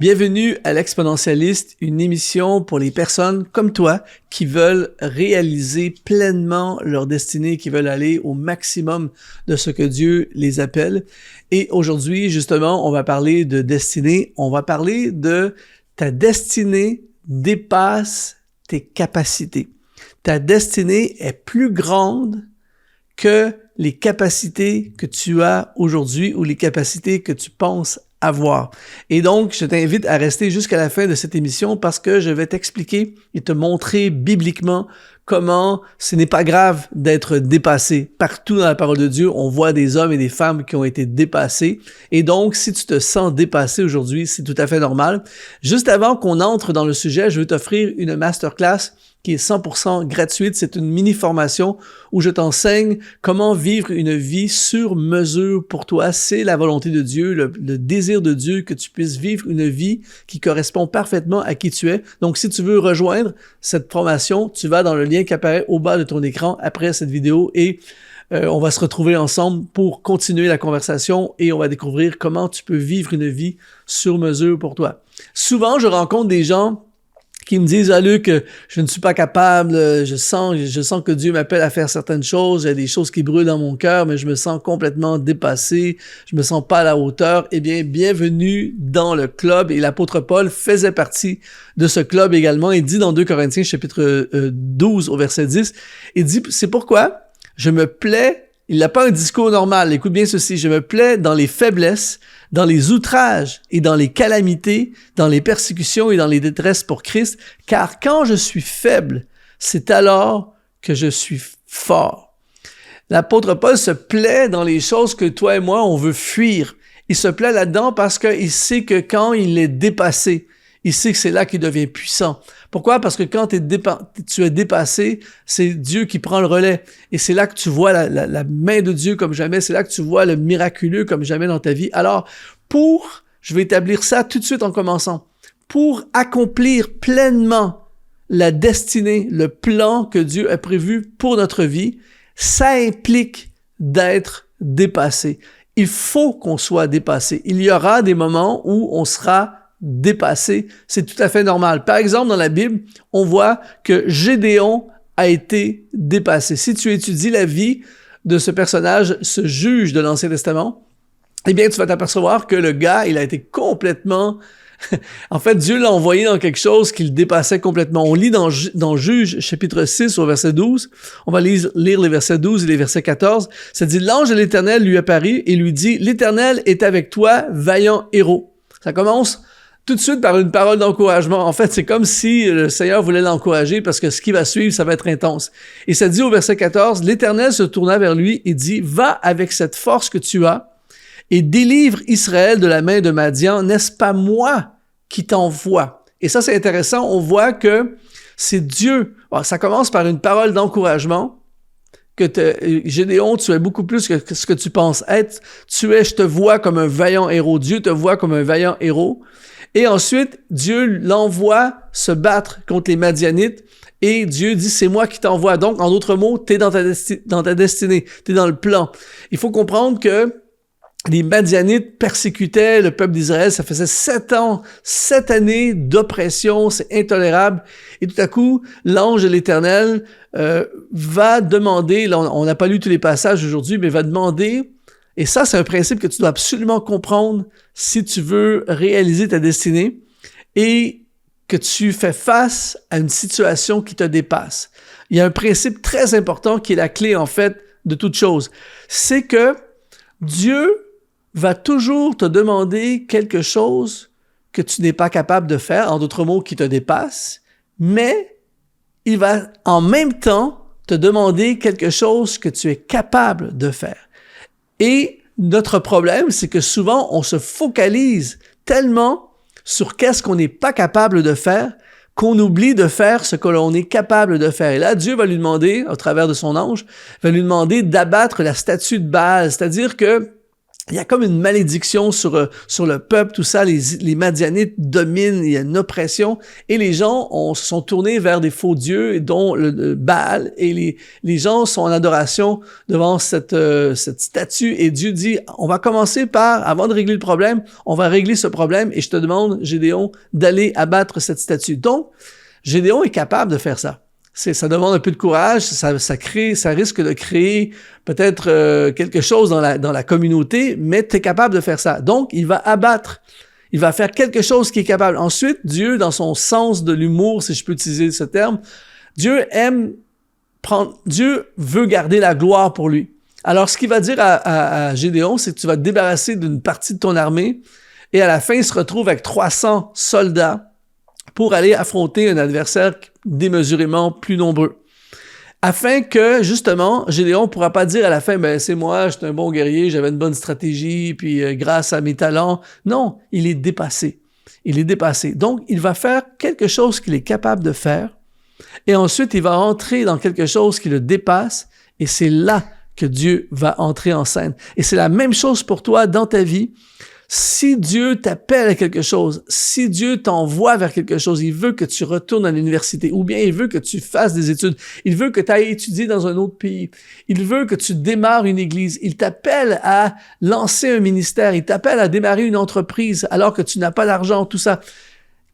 Bienvenue à l'Exponentialiste, une émission pour les personnes comme toi qui veulent réaliser pleinement leur destinée, qui veulent aller au maximum de ce que Dieu les appelle. Et aujourd'hui, justement, on va parler de destinée. On va parler de ta destinée dépasse tes capacités. Ta destinée est plus grande que les capacités que tu as aujourd'hui ou les capacités que tu penses avoir. Et donc, je t'invite à rester jusqu'à la fin de cette émission parce que je vais t'expliquer et te montrer bibliquement comment ce n'est pas grave d'être dépassé. Partout dans la parole de Dieu, on voit des hommes et des femmes qui ont été dépassés. Et donc, si tu te sens dépassé aujourd'hui, c'est tout à fait normal. Juste avant qu'on entre dans le sujet, je vais t'offrir une masterclass qui est 100% gratuite. C'est une mini-formation où je t'enseigne comment vivre une vie sur mesure pour toi. C'est la volonté de Dieu, le désir de Dieu que tu puisses vivre une vie qui correspond parfaitement à qui tu es. Donc, si tu veux rejoindre cette formation, tu vas dans le lien qui apparaît au bas de ton écran après cette vidéo et on va se retrouver ensemble pour continuer la conversation et on va découvrir comment tu peux vivre une vie sur mesure pour toi. Souvent, je rencontre des gens qui me disent « Ah Luc, je ne suis pas capable, je sens que Dieu m'appelle à faire certaines choses, il y a des choses qui brûlent dans mon cœur, mais je me sens complètement dépassé, je me sens pas à la hauteur. » Eh bien, bienvenue dans le club. Et l'apôtre Paul faisait partie de ce club également. Il dit dans 2 Corinthiens chapitre 12 au verset 10, il dit « C'est pourquoi je me plais ». Il n'a pas un discours normal. Écoute bien ceci. Je me plais dans les faiblesses, dans les outrages et dans les calamités, dans les persécutions et dans les détresses pour Christ, car quand je suis faible, c'est alors que je suis fort. L'apôtre Paul se plaît dans les choses que toi et moi, on veut fuir. Il se plaît là-dedans parce qu'il sait que quand il est dépassé, il sait que c'est là qu'il devient puissant. Pourquoi? Parce que quand tu es dépassé, c'est Dieu qui prend le relais. Et c'est là que tu vois la main de Dieu comme jamais. C'est là que tu vois le miraculeux comme jamais dans ta vie. Alors, je vais établir ça tout de suite en commençant. Pour accomplir pleinement la destinée, le plan que Dieu a prévu pour notre vie, ça implique d'être dépassé. Il faut qu'on soit dépassé. Il y aura des moments où on sera dépassé, c'est tout à fait normal. Par exemple, dans la Bible, on voit que Gédéon a été dépassé. Si tu étudies la vie de ce personnage, ce juge de l'Ancien Testament, eh bien, tu vas t'apercevoir que le gars, il a été complètement... En fait, Dieu l'a envoyé dans quelque chose qui le dépassait complètement. On lit dans Juge, chapitre 6, au verset 12. On va lire les versets 12 et les versets 14. Ça dit, « L'ange de l'Éternel lui apparut et lui dit, « L'Éternel est avec toi, vaillant héros. » Ça commence tout de suite par une parole d'encouragement. En fait, c'est comme si le Seigneur voulait l'encourager parce que ce qui va suivre, ça va être intense. Et ça dit au verset 14, « L'Éternel se tourna vers lui et dit, « Va avec cette force que tu as et délivre Israël de la main de Madian. N'est-ce pas moi qui t'envoie? » Et ça, c'est intéressant. On voit que c'est Dieu. Alors, ça commence par une parole d'encouragement. Gédéon, tu es beaucoup plus que ce que tu penses être. Je te vois comme un vaillant héros. Dieu te voit comme un vaillant héros. Et ensuite, Dieu l'envoie se battre contre les Madianites et Dieu dit, c'est moi qui t'envoie. Donc, en d'autres mots, t'es dans ta destinée, t'es dans le plan. Il faut comprendre que les Madianites persécutaient le peuple d'Israël. Ça faisait 7 années d'oppression, c'est intolérable. Et tout à coup, l'ange de l'Éternel va demander, là, on n'a pas lu tous les passages aujourd'hui, mais va demander, et ça, c'est un principe que tu dois absolument comprendre si tu veux réaliser ta destinée et que tu fais face à une situation qui te dépasse. Il y a un principe très important qui est la clé, en fait, de toute chose. C'est que Dieu va toujours te demander quelque chose que tu n'es pas capable de faire, en d'autres mots, qui te dépasse, mais il va en même temps te demander quelque chose que tu es capable de faire. Et notre problème, c'est que souvent, on se focalise tellement sur qu'est-ce qu'on n'est pas capable de faire qu'on oublie de faire ce que l'on est capable de faire. Et là, Dieu va lui demander, au travers de son ange, va lui demander d'abattre la statue de Baal. C'est-à-dire que il y a comme une malédiction sur le peuple, tout ça, les Madianites dominent, il y a une oppression, et les gens se sont tournés vers des faux dieux, dont le Baal, et les gens sont en adoration devant cette statue, et Dieu dit, on va commencer par, avant de régler le problème, on va régler ce problème, et je te demande, Gédéon, d'aller abattre cette statue. Donc, Gédéon est capable de faire ça. Ça demande un peu de courage, ça risque de créer peut-être quelque chose dans la communauté, mais tu es capable de faire ça. Donc, il va abattre, il va faire quelque chose qui est capable. Ensuite, Dieu, dans son sens de l'humour, si je peux utiliser ce terme, Dieu veut garder la gloire pour lui. Alors, ce qu'il va dire à Gédéon, c'est que tu vas te débarrasser d'une partie de ton armée, et à la fin, il se retrouve avec 300 soldats pour aller affronter un adversaire démesurément plus nombreux. Afin que, justement, Gédéon ne pourra pas dire à la fin, ben c'est moi, j'étais un bon guerrier, j'avais une bonne stratégie, puis grâce à mes talents. Non, il est dépassé. Il est dépassé. Donc, il va faire quelque chose qu'il est capable de faire, et ensuite, il va entrer dans quelque chose qui le dépasse, et c'est là que Dieu va entrer en scène. Et c'est la même chose pour toi dans ta vie. Si Dieu t'appelle à quelque chose, si Dieu t'envoie vers quelque chose, il veut que tu retournes à l'université, ou bien il veut que tu fasses des études, il veut que tu ailles étudier dans un autre pays, il veut que tu démarres une église, il t'appelle à lancer un ministère, il t'appelle à démarrer une entreprise alors que tu n'as pas d'argent, tout ça.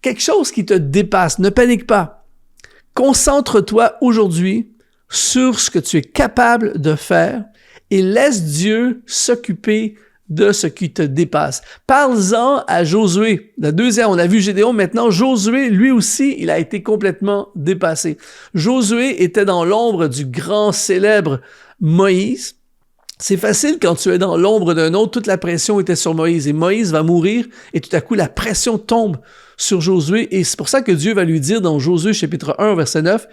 Quelque chose qui te dépasse, ne panique pas. Concentre-toi aujourd'hui sur ce que tu es capable de faire et laisse Dieu s'occuper de ce qui te dépasse. Parle-en à Josué. La deuxième, on a vu Gédéon, maintenant Josué, lui aussi, il a été complètement dépassé. Josué était dans l'ombre du grand célèbre Moïse. C'est facile quand tu es dans l'ombre d'un autre, toute la pression était sur Moïse et Moïse va mourir et tout à coup la pression tombe sur Josué et c'est pour ça que Dieu va lui dire dans Josué chapitre 1 verset 9,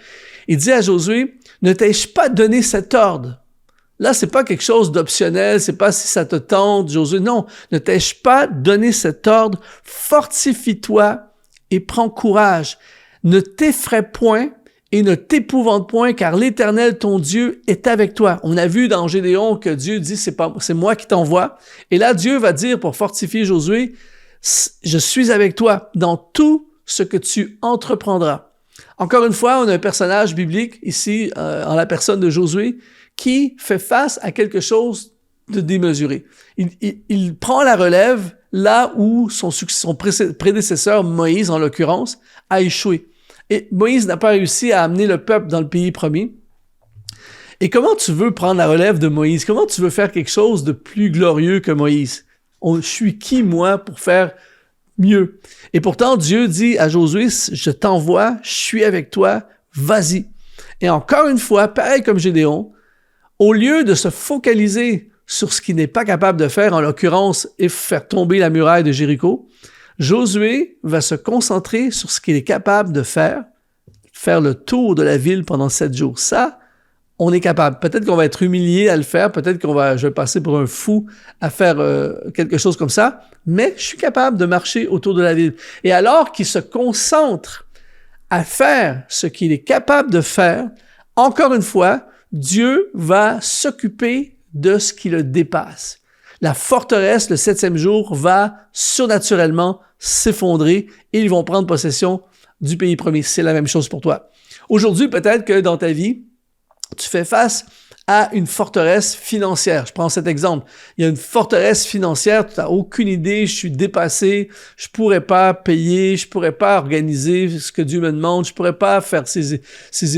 il dit à Josué, ne t'ai-je pas donné cet ordre? Là, c'est pas quelque chose d'optionnel, c'est pas si ça te tente, Josué. Non, ne t'ai-je pas donné cet ordre? Fortifie-toi et prends courage. Ne t'effraie point et ne t'épouvante point, car l'Éternel, ton Dieu, est avec toi. On a vu dans Gédéon que Dieu dit, c'est moi qui t'envoie. Et là, Dieu va dire pour fortifier Josué, je suis avec toi dans tout ce que tu entreprendras. Encore une fois, on a un personnage biblique ici, en la personne de Josué, qui fait face à quelque chose de démesuré. Il prend la relève là où son prédécesseur, Moïse en l'occurrence, a échoué. Et Moïse n'a pas réussi à amener le peuple dans le pays promis. Et comment tu veux prendre la relève de Moïse? Comment tu veux faire quelque chose de plus glorieux que Moïse? Je suis qui, moi, pour faire mieux? Et pourtant, Dieu dit à Josué, je t'envoie, je suis avec toi, vas-y. Et encore une fois, pareil comme Gédéon, au lieu de se focaliser sur ce qu'il n'est pas capable de faire, en l'occurrence, et faire tomber la muraille de Jéricho, Josué va se concentrer sur ce qu'il est capable de faire le tour de la ville pendant 7 jours. Ça, on est capable. Peut-être qu'on va être humilié à le faire, peut-être je vais passer pour un fou à faire quelque chose comme ça, mais je suis capable de marcher autour de la ville. Et alors qu'il se concentre à faire ce qu'il est capable de faire, encore une fois, Dieu va s'occuper de ce qui le dépasse. La forteresse, le 7e jour, va surnaturellement s'effondrer et ils vont prendre possession du pays promis. C'est la même chose pour toi. Aujourd'hui, peut-être que dans ta vie, tu fais face à une forteresse financière. Je prends cet exemple. Il y a une forteresse financière, tu n'as aucune idée, je suis dépassé, je pourrais pas payer, je pourrais pas organiser ce que Dieu me demande, je pourrais pas faire ces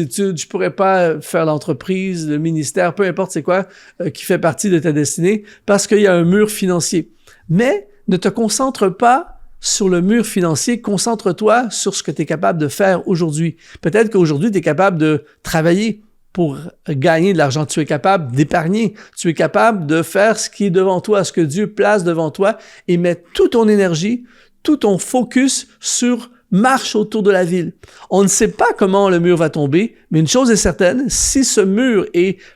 études, je pourrais pas faire l'entreprise, le ministère, peu importe c'est quoi, qui fait partie de ta destinée, parce qu'il y a un mur financier. Mais ne te concentre pas sur le mur financier, concentre-toi sur ce que tu es capable de faire aujourd'hui. Peut-être qu'aujourd'hui, tu es capable de travailler pour gagner de l'argent. Tu es capable d'épargner. Tu es capable de faire ce qui est devant toi, ce que Dieu place devant toi et mettre toute ton énergie, tout ton focus sur marche autour de la ville. On ne sait pas comment le mur va tomber, mais une chose est certaine, si ce mur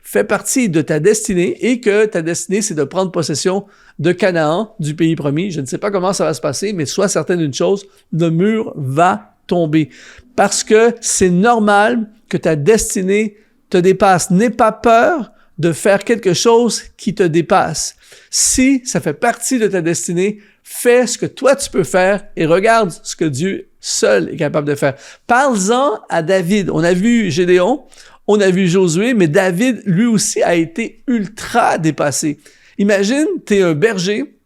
fait partie de ta destinée et que ta destinée, c'est de prendre possession de Canaan, du pays promis, je ne sais pas comment ça va se passer, mais sois certain d'une chose, le mur va tomber. Parce que c'est normal que ta destinée te dépasse. N'aie pas peur de faire quelque chose qui te dépasse. Si ça fait partie de ta destinée, fais ce que toi tu peux faire et regarde ce que Dieu seul est capable de faire. Parle-en à David. On a vu Gédéon, on a vu Josué, mais David, lui aussi, a été ultra dépassé. Imagine, tu es un berger,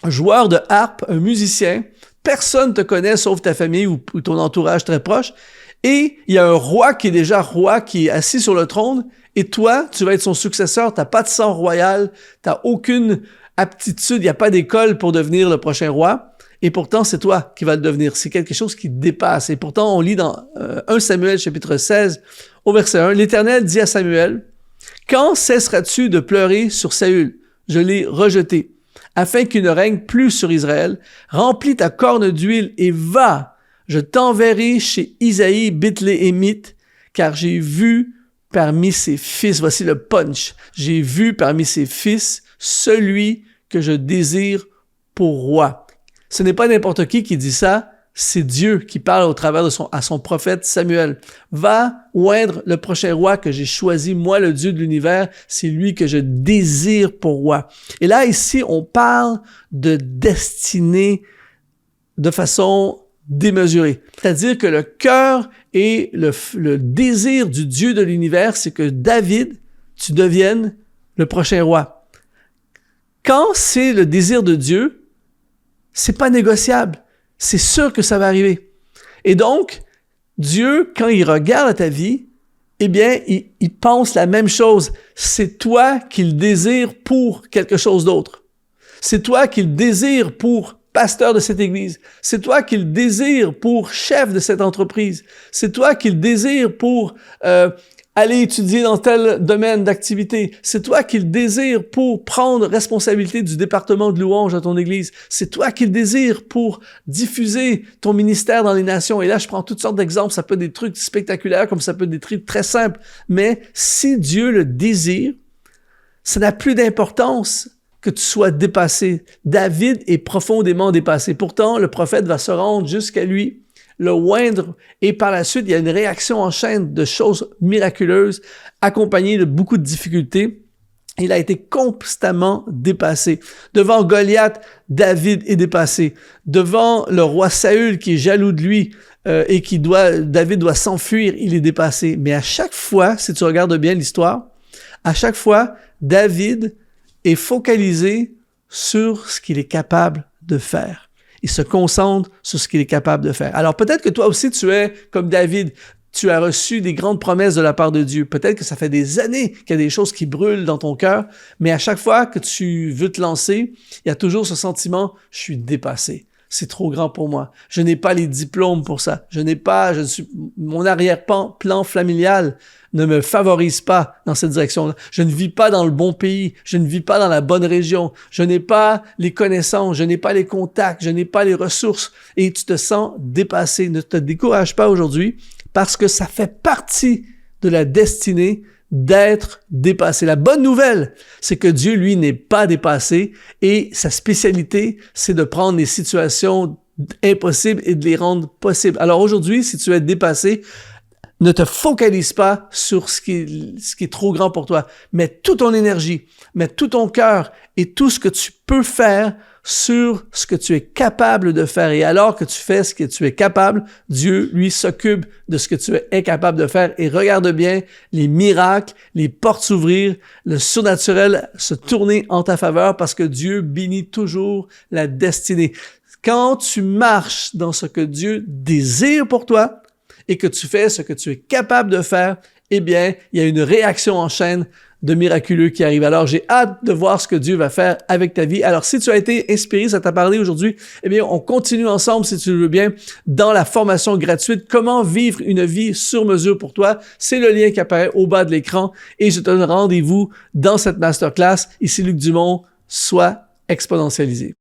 un joueur de harpe, un musicien, personne te connaît sauf ta famille ou ton entourage très proche, et il y a un roi qui est déjà roi, qui est assis sur le trône, et toi, tu vas être son successeur, t'as pas de sang royal, t'as aucune aptitude, il n'y a pas d'école pour devenir le prochain roi, et pourtant c'est toi qui vas le devenir. C'est quelque chose qui dépasse. Et pourtant, on lit dans 1 Samuel chapitre 16, au verset 1, l'Éternel dit à Samuel, « Quand cesseras-tu de pleurer sur Saül? Je l'ai rejeté, afin qu'il ne règne plus sur Israël. Remplis ta corne d'huile et va, je t'enverrai chez Isaïe Bethléemite, car j'ai vu parmi ses fils, voici le punch, j'ai vu parmi ses fils celui que je désire pour roi. » Ce n'est pas n'importe qui dit ça, c'est Dieu qui parle au travers à son prophète Samuel. Va oindre le prochain roi que j'ai choisi, moi le Dieu de l'univers, c'est lui que je désire pour roi. Et là, ici, on parle de destinée de façon démesurée. C'est-à-dire que le cœur et le désir du Dieu de l'univers, c'est que David, tu deviennes le prochain roi. Quand c'est le désir de Dieu, c'est pas négociable. C'est sûr que ça va arriver. Et donc, Dieu, quand il regarde à ta vie, eh bien, il pense la même chose. C'est toi qu'il désire pour quelque chose d'autre. C'est toi qu'il désire pour pasteur de cette église. C'est toi qu'il désire pour chef de cette entreprise. C'est toi qu'il désire pour aller étudier dans tel domaine d'activité. C'est toi qu'il désire pour prendre responsabilité du département de louange à ton église. C'est toi qu'il désire pour diffuser ton ministère dans les nations. Et là, je prends toutes sortes d'exemples. Ça peut être des trucs spectaculaires comme ça peut être des trucs très simples. Mais si Dieu le désire, ça n'a plus d'importance que tu sois dépassé. David est profondément dépassé. Pourtant, le prophète va se rendre jusqu'à lui, le oindre, et par la suite, il y a une réaction en chaîne de choses miraculeuses, accompagnées de beaucoup de difficultés. Il a été constamment dépassé. Devant Goliath, David est dépassé. Devant le roi Saül qui est jaloux de lui et David doit s'enfuir, il est dépassé. Mais à chaque fois, si tu regardes bien l'histoire, à chaque fois, David est focalisé sur ce qu'il est capable de faire. Il se concentre sur ce qu'il est capable de faire. Alors peut-être que toi aussi tu es comme David, tu as reçu des grandes promesses de la part de Dieu. Peut-être que ça fait des années qu'il y a des choses qui brûlent dans ton cœur, mais à chaque fois que tu veux te lancer, il y a toujours ce sentiment, je suis dépassé. C'est trop grand pour moi. Je n'ai pas les diplômes pour ça. Mon arrière-plan familial ne me favorise pas dans cette direction-là. Je ne vis pas dans le bon pays. Je ne vis pas dans la bonne région. Je n'ai pas les connaissances. Je n'ai pas les contacts. Je n'ai pas les ressources. Et tu te sens dépassé. Ne te décourage pas aujourd'hui parce que ça fait partie de la destinée d'être dépassé. La bonne nouvelle, c'est que Dieu, lui, n'est pas dépassé et sa spécialité, c'est de prendre les situations impossibles et de les rendre possibles. Alors aujourd'hui, si tu es dépassé, ne te focalise pas sur ce qui est trop grand pour toi. Mets toute ton énergie, mets tout ton cœur et tout ce que tu peux faire sur ce que tu es capable de faire. Et alors que tu fais ce que tu es capable, Dieu, lui, s'occupe de ce que tu es incapable de faire. Et regarde bien les miracles, les portes s'ouvrir, le surnaturel se tourner en ta faveur parce que Dieu bénit toujours la destinée. Quand tu marches dans ce que Dieu désire pour toi et que tu fais ce que tu es capable de faire, eh bien, il y a une réaction en chaîne de miraculeux qui arrive. Alors, j'ai hâte de voir ce que Dieu va faire avec ta vie. Alors, si tu as été inspiré, ça t'a parlé aujourd'hui, eh bien, on continue ensemble, si tu le veux bien, dans la formation gratuite. Comment vivre une vie sur mesure pour toi? C'est le lien qui apparaît au bas de l'écran et je te donne rendez-vous dans cette masterclass. Ici Luc Dumont, sois exponentialisé.